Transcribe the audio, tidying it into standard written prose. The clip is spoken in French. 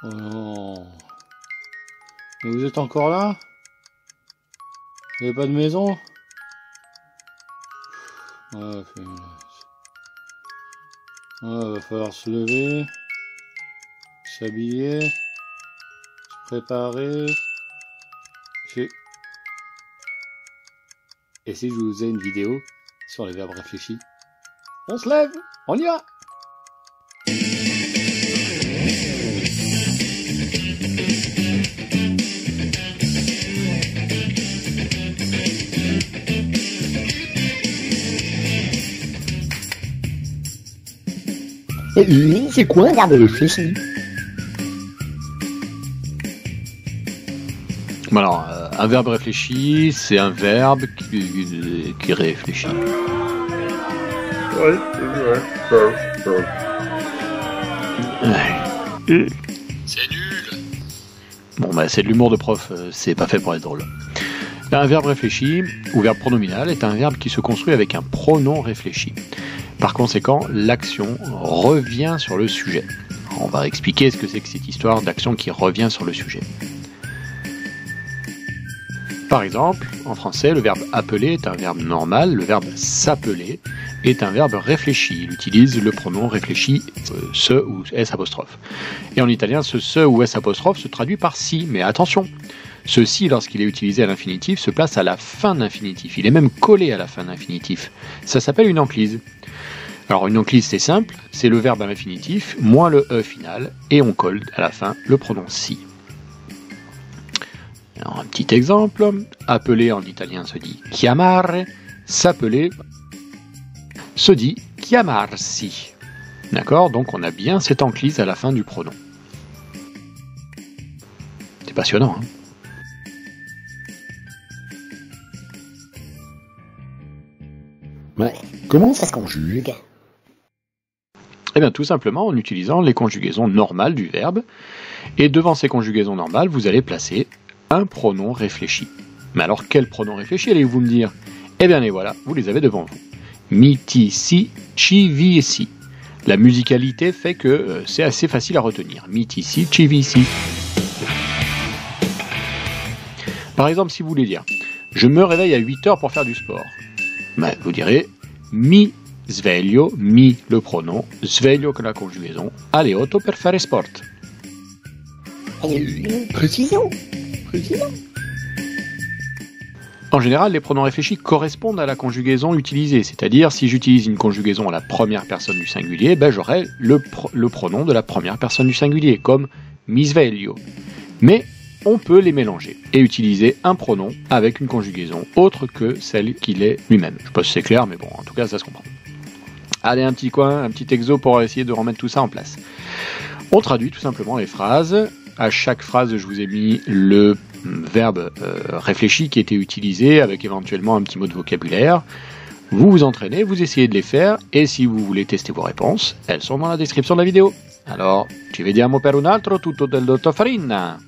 Oh non. Mais vous êtes encore là? Vous n'avez pas de maison? Ouais, va falloir se lever, s'habiller, se préparer. Et si je vous faisais une vidéo sur les verbes réfléchis? On se lève, on y va! C'est quoi un verbe réfléchi? Alors, un verbe réfléchi, c'est un verbe qui réfléchit. C'est nul! Bon, bah, c'est de l'humour de prof, c'est pas fait pour être drôle. Un verbe réfléchi, ou verbe pronominal, est un verbe qui se construit avec un pronom réfléchi. Par conséquent, l'action revient sur le sujet. On va expliquer ce que c'est que cette histoire d'action qui revient sur le sujet. Par exemple, en français, le verbe appeler est un verbe normal, le verbe s'appeler est un verbe réfléchi. Il utilise le pronom réfléchi se ou s apostrophe. Et en italien, ce se ou s apostrophe se traduit par si, mais attention, ce si, lorsqu'il est utilisé à l'infinitif, se place à la fin de l'infinitif. Il est même collé à la fin de l'infinitif. Ça s'appelle une enclise. Alors une enclise, c'est simple, c'est le verbe à l'infinitif, moins le e final, et on colle à la fin le pronom si. Alors un petit exemple, appeler en italien se dit chiamare, s'appeler se dit chiamarsi. D'accord? Donc on a bien cette enclise à la fin du pronom. C'est passionnant, hein? Ouais. Comment ça se conjugue? Eh bien tout simplement en utilisant les conjugaisons normales du verbe, et devant ces conjugaisons normales, vous allez placer un pronom réfléchi. Mais alors quel pronom réfléchi allez-vous me dire? Eh bien les voilà, vous les avez devant vous. Miti, si, ci, vi, si. La musicalité fait que c'est assez facile à retenir. Miti, si, ci, vi, si. Par exemple, si vous voulez dire « Je me réveille à 8 heures pour faire du sport », ben, vous direz « Mi sveglio », mi le pronom, sveglio que la conjugaison, alle 8 per fare sport. Précision. En général, les pronoms réfléchis correspondent à la conjugaison utilisée, c'est-à-dire si j'utilise une conjugaison à la première personne du singulier, ben, j'aurai le pronom de la première personne du singulier, comme mi sveglio. Mais on peut les mélanger et utiliser un pronom avec une conjugaison autre que celle qu'il est lui-même. Je sais pas si c'est clair, mais bon, en tout cas, ça se comprend. Allez, un petit exo pour essayer de remettre tout ça en place. On traduit tout simplement les phrases. À chaque phrase, je vous ai mis le verbe réfléchi qui était utilisé, avec éventuellement un petit mot de vocabulaire. Vous vous entraînez, vous essayez de les faire, et si vous voulez tester vos réponses, elles sont dans la description de la vidéo. Alors, ci vediamo per un altro tutto del dottor Farina.